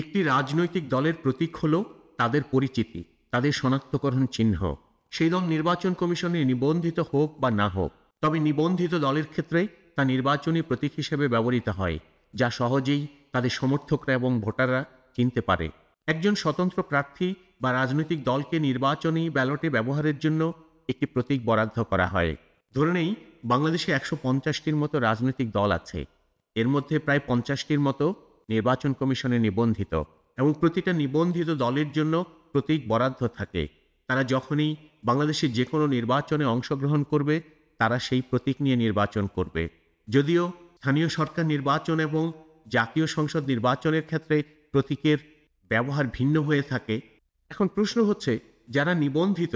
একটি রাজনৈতিক দলের প্রতীক হল তাদের পরিচিতি, তাদের শনাক্তকরণ চিহ্ন। সেই দল নির্বাচন কমিশনে নিবন্ধিত হোক বা না হোক, তবে নিবন্ধিত দলের ক্ষেত্রে তা নির্বাচনী প্রতীক হিসেবে ব্যবহৃত হয়, যা সহজেই তাদের সমর্থকরা এবং ভোটাররা চিনতে পারে। একজন স্বতন্ত্র প্রার্থী বা রাজনৈতিক দলকে নির্বাচনী ব্যালটে ব্যবহারের জন্য একটি প্রতীক বরাদ্দ করা হয়। ধরে নেই বাংলাদেশে ১৫০টির মতো রাজনৈতিক দল আছে। এর মধ্যে প্রায় ৫০টির মতো নির্বাচন কমিশনে নিবন্ধিত, এবং প্রতিটা নিবন্ধিত দলের জন্য প্রতীক বরাদ্দ থাকে। তারা যখনই বাংলাদেশের যে কোনো নির্বাচনে অংশগ্রহণ করবে, তারা সেই প্রতীক নিয়ে নির্বাচন করবে। যদিও স্থানীয় সরকার নির্বাচন এবং জাতীয় সংসদ নির্বাচনের ক্ষেত্রে প্রতীকের ব্যবহার ভিন্ন হয়ে থাকে। এখন প্রশ্ন হচ্ছে, যারা নিবন্ধিত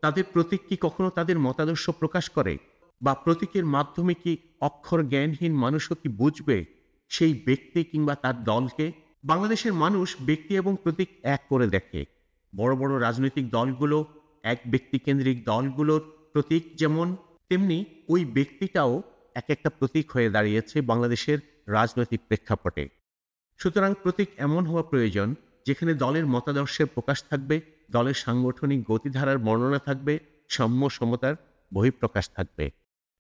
তাদের প্রতীক কি কখনো তাদের মতাদর্শ প্রকাশ করে, বা প্রতীকের মাধ্যমে কি অক্ষর জ্ঞানহীন মানুষও কি বুঝবে সেই ব্যক্তি কিংবা তার দলকে? বাংলাদেশের মানুষ ব্যক্তি এবং প্রতীক এক করে দেখে। বড় বড় রাজনৈতিক দলগুলো, এক ব্যক্তিকেন্দ্রিক দলগুলোর প্রতীক যেমন, তেমনি ওই ব্যক্তিটাও এক একটা প্রতীক হয়ে দাঁড়িয়েছে বাংলাদেশের রাজনৈতিক প্রেক্ষাপটে। সুতরাং প্রতীক এমন হওয়া প্রয়োজন যেখানে দলের মতাদর্শের প্রকাশ থাকবে, দলের সাংগঠনিক গতিধারার বর্ণনা থাকবে, সাম্য সমতার বহিঃপ্রকাশ থাকবে।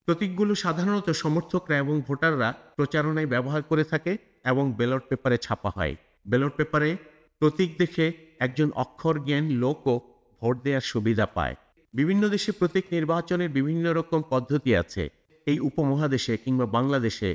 প্রতীকগুলো সাধারণত সমর্থকরা এবং ভোটাররা প্রচারণায় ব্যবহার করে থাকে এবং ব্যালট পেপারে ছাপা হয়। ব্যালট পেপারে প্রতীক দেখে একজন অক্ষর জ্ঞান লোকও ভোট দেওয়ার সুবিধা পায়। বিভিন্ন দেশে প্রতীক নির্বাচনের বিভিন্ন রকম পদ্ধতি আছে। এই উপমহাদেশে কিংবা বাংলাদেশে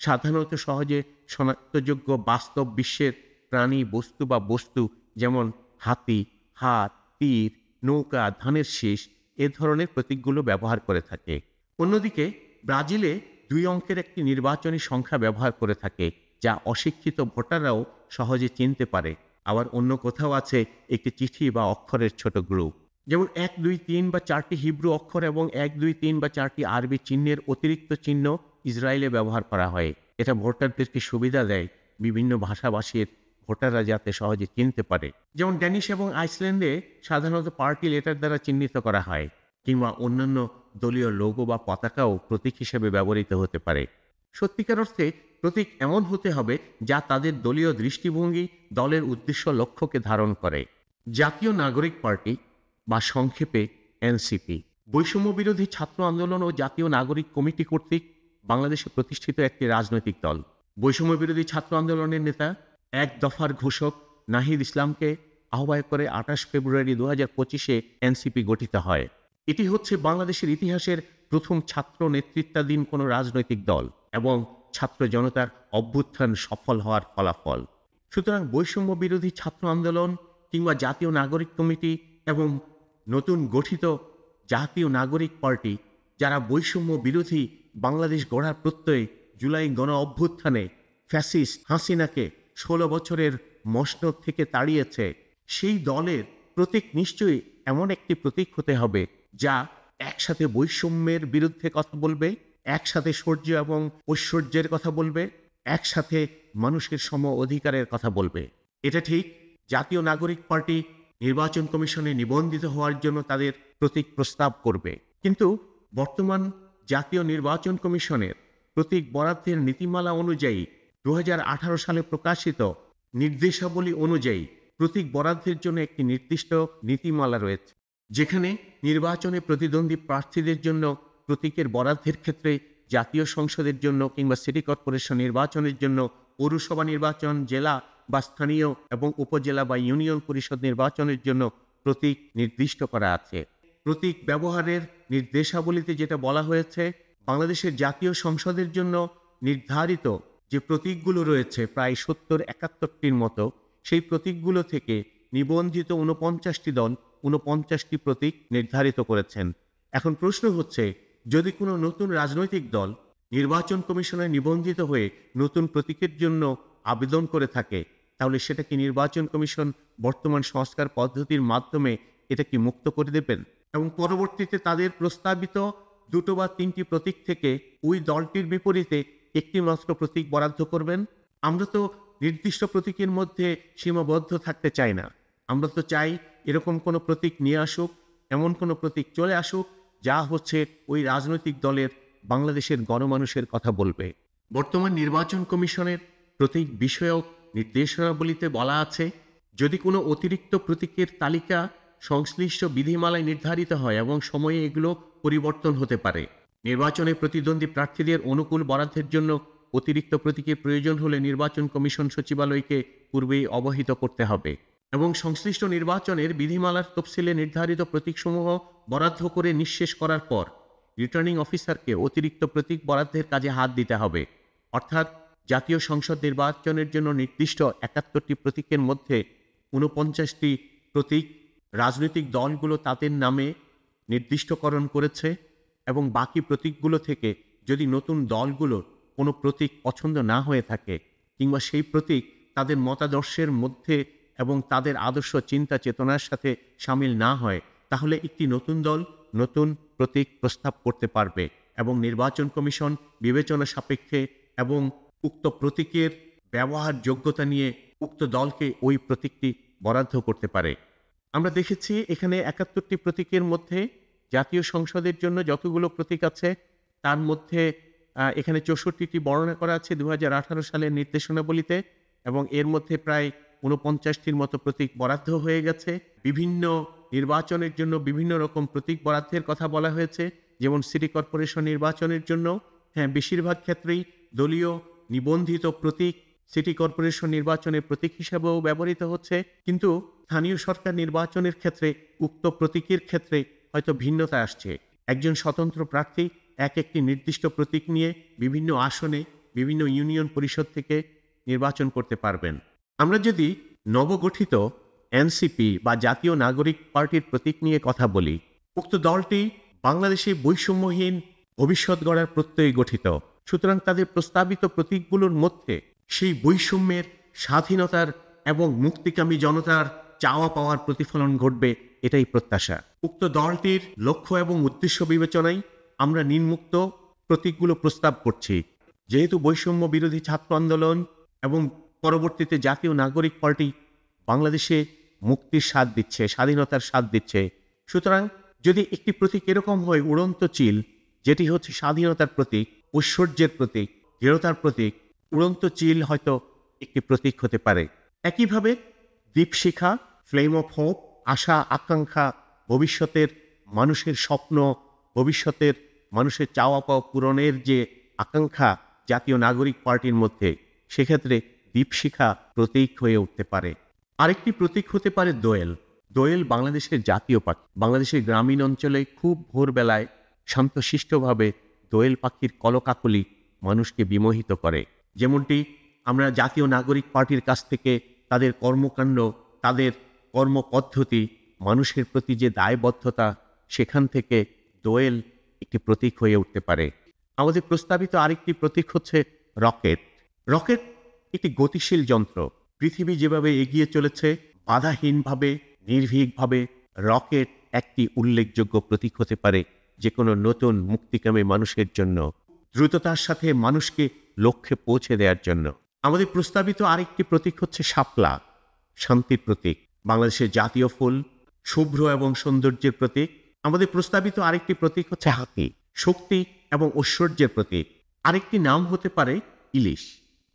সাধারণত সহজে শনাক্তযোগ্য বাস্তব বিশ্বের প্রাণী, বস্তু বা বস্তু, যেমন হাতি, হাত, তীর, নৌকা, ধানের শীষ, এ ধরনের প্রতীকগুলো ব্যবহার করে থাকে। অন্যদিকে ব্রাজিলে 2 অঙ্কের একটি নির্বাচনী সংখ্যা ব্যবহার করে থাকে, যা অশিক্ষিত ভোটাররাও সহজে চিনতে পারে। আবার অন্য কোথাও আছে একটি চিঠি বা অক্ষরের ছোট গ্রুপ, যেমন 1, 2, 3 বা 4টি হিব্রু অক্ষর এবং 1, 2, 3 বা 4টি আরবি চিহ্নের অতিরিক্ত চিহ্ন ইসরায়েলে ব্যবহার করা হয়। এটা ভোটারদেরকে সুবিধা দেয় বিভিন্ন ভাষাভাষীর ভোটাররা যাতে সহজে চিনতে পারে। যেমন ড্যানিশ এবং আইসল্যান্ডে সাধারণত পার্টি লেটার দ্বারা চিহ্নিত করা হয়, কিংবা অন্যান্য দলীয় লোগো বা পতাকাও প্রতীক হিসেবে ব্যবহৃত হতে পারে। সত্যিকার অর্থে প্রতীক এমন হতে হবে যা তাদের দলীয় দৃষ্টিভঙ্গি, দলের উদ্দেশ্য, লক্ষ্যকে ধারণ করে। জাতীয় নাগরিক পার্টি বা সংক্ষেপে এনসিপি বৈষম্য বিরোধী ছাত্র আন্দোলন ও জাতীয় নাগরিক কমিটি কর্তৃক বাংলাদেশে প্রতিষ্ঠিত একটি রাজনৈতিক দল। বৈষম্য বিরোধী ছাত্র আন্দোলনের নেতা এক দফার ঘোষক নাহিদ ইসলামকে আহ্বায়ক করে 28 ফেব্রুয়ারি 2025-এ এনসিপি গঠিত হয়। এটি হচ্ছে বাংলাদেশের ইতিহাসের প্রথম ছাত্র নেতৃত্বাধীন কোনো রাজনৈতিক দল এবং ছাত্র জনতার অভ্যুত্থান সফল হওয়ার ফলাফল। সুতরাং বৈষম্য বিরোধী ছাত্র আন্দোলন কিংবা জাতীয় নাগরিক কমিটি এবং নতুন গঠিত জাতীয় নাগরিক পার্টি, যারা বৈষম্য বিরোধী বাংলাদেশ গড়ার প্রত্যয়ে জুলাই গণ অভ্যুত্থানে ফ্যাসিস্ট হাসিনাকে 16 বছরের মসনদ থেকে তাড়িয়েছে, সেই দলের প্রতীক নিশ্চয়ই এমন একটি প্রতীক হতে হবে যা একসাথে বৈষম্যের বিরুদ্ধে কথা বলবে, একসাথে শৌর্য এবং ঐশ্বর্যের কথা বলবে, একসাথে মানুষের সম অধিকারের কথা বলবে। এটা ঠিক, জাতীয় নাগরিক পার্টি নির্বাচন কমিশনে নিবন্ধিত হওয়ার জন্য তাদের প্রতীক প্রস্তাব করবে। কিন্তু বর্তমান জাতীয় নির্বাচন কমিশনের প্রতীক বরাদ্দের নীতিমালা অনুযায়ী 2018 সালে প্রকাশিত নির্দেশাবলী অনুযায়ী প্রতীক বরাদ্দের জন্য একটি নির্দিষ্ট নীতিমালা রয়েছে, যেখানে নির্বাচনে প্রতিদ্বন্দ্বী প্রার্থীদের জন্য প্রতীকের বরাদ্দের ক্ষেত্রে জাতীয় সংসদের জন্য কিংবা সিটি কর্পোরেশন নির্বাচনের জন্য, পৌরসভা নির্বাচন, জেলা বা স্থানীয় এবং উপজেলা বা ইউনিয়ন পরিষদ নির্বাচনের জন্য প্রতীক নির্দিষ্ট করা আছে। প্রতীক ব্যবহারের নির্দেশাবলীতে যেটা বলা হয়েছে, বাংলাদেশের জাতীয় সংসদের জন্য নির্ধারিত যে প্রতীকগুলো রয়েছে প্রায় 70-71টির মতো, সেই প্রতীকগুলো থেকে নিবন্ধিত 49টি দল 49টি প্রতীক নির্ধারিত করেছেন। এখন প্রশ্ন হচ্ছে, যদি কোনো নতুন রাজনৈতিক দল নির্বাচন কমিশনে নিবন্ধিত হয়ে নতুন প্রতীকের জন্য আবেদন করে থাকে, তাহলে সেটা কি নির্বাচন কমিশন বর্তমান সংস্কার পদ্ধতির মাধ্যমে এটা কি মুক্ত করে দেবেন এবং পরবর্তীতে তাদের প্রস্তাবিত 2 বা 3টি প্রতীক থেকে ওই দলটির বিপরীতে একটি মাত্র প্রতীক বরাদ্দ করবেন? আমরা তো নির্দিষ্ট প্রতীকের মধ্যে সীমাবদ্ধ থাকতে চাই না। আমরা তো চাই এরকম কোনো প্রতীক নিয়ে আসুক, এমন কোনো প্রতীক চলে আসুক যা হচ্ছে ওই রাজনৈতিক দলের বাংলাদেশের গণমানুষের কথা বলবে। বর্তমান নির্বাচন কমিশনের প্রতীক বিষয়ক নির্দেশনাবলীতে বলা আছে, যদি কোনো অতিরিক্ত প্রতীকের তালিকা সংশ্লিষ্ট বিধিমালায় নির্ধারিত হয় এবং সময়ে এগুলো পরিবর্তন হতে পারে। নির্বাচনে প্রতিদ্বন্দ্বী প্রার্থীদের অনুকূল বরাদ্দের জন্য অতিরিক্ত প্রতীকের প্রয়োজন হলে নির্বাচন কমিশন সচিবালয়কে পূর্বেই অবহিত করতে হবে এবং সংশ্লিষ্ট নির্বাচনের বিধিমালার তফসিলে নির্ধারিত প্রতীকসমূহ বরাদ্দ করে নিঃশেষ করার পর রিটার্নিং অফিসারকে অতিরিক্ত প্রতীক বরাদ্দের কাজে হাত দিতে হবে। অর্থাৎ জাতীয় সংসদ নির্বাচনের জন্য নির্দিষ্ট ৭১টি প্রতীকের মধ্যে ৪৯টি প্রতীক রাজনৈতিক দলগুলো তাদের নামে নির্দিষ্টকরণ করেছে এবং বাকি প্রতীকগুলো থেকে যদি নতুন দলগুলোর কোনো প্রতীক পছন্দ না হয়ে থাকে কিংবা সেই প্রতীক তাদের মতাদর্শের মধ্যে এবং তাদের আদর্শ চিন্তা চেতনার সাথে সামিল না হয়, তাহলে একটি নতুন দল নতুন প্রতীক প্রস্তাব করতে পারবে এবং নির্বাচন কমিশন বিবেচনা সাপেক্ষে এবং উক্ত প্রতীকের ব্যবহার যোগ্যতা নিয়ে উক্ত দলকে ওই প্রতীকটি বরাদ্দ করতে পারে। আমরা দেখেছি এখানে ৭১টি প্রতীকের মধ্যে জাতীয় সংসদের জন্য যতগুলো প্রতীক আছে তার মধ্যে এখানে ৬৪টি বর্ণনা করা আছে ২০১৮ সালের নির্দেশনাবলীতে এবং এর মধ্যে প্রায় ৪৯টির মতো প্রতীক বরাদ্দ হয়ে গেছে। বিভিন্ন নির্বাচনের জন্য বিভিন্ন রকম প্রতীক বরাদ্দের কথা বলা হয়েছে, যেমন সিটি কর্পোরেশন নির্বাচনের জন্য বেশিরভাগ ক্ষেত্রেই দলীয় নিবন্ধিত প্রতীক সিটি কর্পোরেশন নির্বাচনের প্রতীক হিসাবেও ব্যবহৃত হচ্ছে, কিন্তু স্থানীয় সরকার নির্বাচনের ক্ষেত্রে উক্ত প্রতীকের ক্ষেত্রে হয়তো ভিন্নতা আসছে। একজন স্বতন্ত্র প্রার্থী একটি নির্দিষ্ট প্রতীক নিয়ে বিভিন্ন আসনে বিভিন্ন ইউনিয়ন পরিষদ থেকে নির্বাচন করতে পারবেন। আমরা যদি নবগঠিত এনসিপি বা জাতীয় নাগরিক পার্টির প্রতীক নিয়ে কথা বলি, উক্ত দলটি বাংলাদেশে বৈষম্যহীন ভবিষ্যৎ গড়ার প্রত্যয়ে গঠিত। সুতরাং তাদের প্রস্তাবিত প্রতীকগুলোর মধ্যে সেই বৈষম্যের, স্বাধীনতার এবং মুক্তিকামী জনতার চাওয়া পাওয়ার প্রতিফলন ঘটবে, এটাই প্রত্যাশা। উক্ত দলটির লক্ষ্য এবং উদ্দেশ্য বিবেচনায় আমরা নিম্নোক্ত প্রতীকগুলো প্রস্তাব করছি। যেহেতু বৈষম্য বিরোধী ছাত্র আন্দোলন এবং পরবর্তীতে জাতীয় নাগরিক পার্টি বাংলাদেশে মুক্তির স্বাদ দিচ্ছে, স্বাধীনতার স্বাদ দিচ্ছে, সুতরাং যদি একটি প্রতীক এরকম হয় উড়ন্ত চিল, যেটি হচ্ছে স্বাধীনতার প্রতীক, ঐশ্বর্যের প্রতীক, দৃঢ়তার প্রতীক, উড়ন্ত চিল হয়তো একটি প্রতীক হতে পারে। একইভাবে দীপশিখা, ফ্লেম অফ হোপ, আশা আকাঙ্ক্ষা, ভবিষ্যতের মানুষের স্বপ্ন, ভবিষ্যতের মানুষের চাওয়া পাওয়া পূরণের যে আকাঙ্ক্ষা জাতীয় নাগরিক পার্টির মধ্যে, সেক্ষেত্রে দীপশিখা প্রতীক হয়ে উঠতে পারে। আরেকটি প্রতীক হতে পারে দোয়েল। দোয়েল বাংলাদেশের জাতীয় পাখি। বাংলাদেশের গ্রামীণ অঞ্চলে খুব ভোরবেলায় শান্তশিষ্টভাবে দোয়েল পাখির কলকাকলি মানুষকে বিমোহিত করে। যেমনটি আমরা জাতীয় নাগরিক পার্টির কাছ থেকে তাদের কর্মকাণ্ড, তাদের কর্মপদ্ধতি, মানুষের প্রতি যে দায়বদ্ধতা, সেখান থেকে দোয়েল একটি প্রতীক হয়ে উঠতে পারে। আমাদের প্রস্তাবিত আরেকটি প্রতীক হচ্ছে রকেট। রকেট একটি গতিশীল যন্ত্র। পৃথিবী যেভাবে এগিয়ে চলেছে বাধাহীনভাবে, নির্ভীকভাবে, রকেট একটি উল্লেখযোগ্য প্রতীক হতে পারে যে কোনো নতুন মুক্তিকামী মানুষের জন্য, দ্রুততার সাথে মানুষকে লক্ষ্যে পৌঁছে দেওয়ার জন্য। আমাদের প্রস্তাবিত আরেকটি প্রতীক হচ্ছে শাপলা, শান্তির প্রতীক, বাংলাদেশের জাতীয় ফুল, শুভ্র এবং সৌন্দর্যের প্রতীক। আমাদের প্রস্তাবিত আরেকটি প্রতীক হচ্ছে হাতি, শক্তি এবং ঐশ্বর্যের প্রতীক। আরেকটি নাম হতে পারে ইলিশ।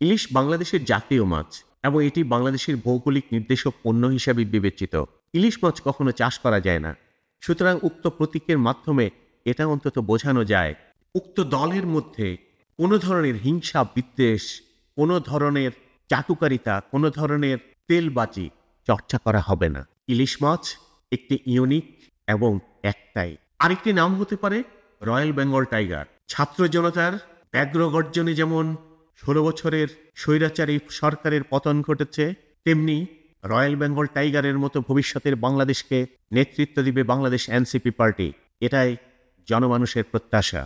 ইলিশ বাংলাদেশের জাতীয় মাছ এবং এটি বাংলাদেশের ভৌগোলিক নির্দেশক পণ্য হিসাবে বিবেচিত। ইলিশ মাছ কখনো চাষ করা যায় না। সুতরাং উক্ত প্রতীকের মাধ্যমে এটা অন্তত বোঝানো যায় উক্ত দলের মধ্যে কোনো ধরনের হিংসা বিদ্বেষ, কোনো ধরনের চাটুকারিতা, কোনো ধরনের তেলবাজি চর্চা করা হবে না। ইলিশ মাছ একটি ইউনিক এবং একটাই। আরেকটি নাম হতে পারে রয়্যাল বেঙ্গল টাইগার। ছাত্র জনতার ব্যগ্র গর্জনে যেমন 16 বছরের স্বৈরাচারী সরকারের পতন ঘটেছে, তেমনি রয়্যাল বেঙ্গল টাইগারের মতো ভবিষ্যতের বাংলাদেশকে নেতৃত্ব দিবে বাংলাদেশ এনসিপি পার্টি। এটাই জনমানুষের প্রত্যাশা।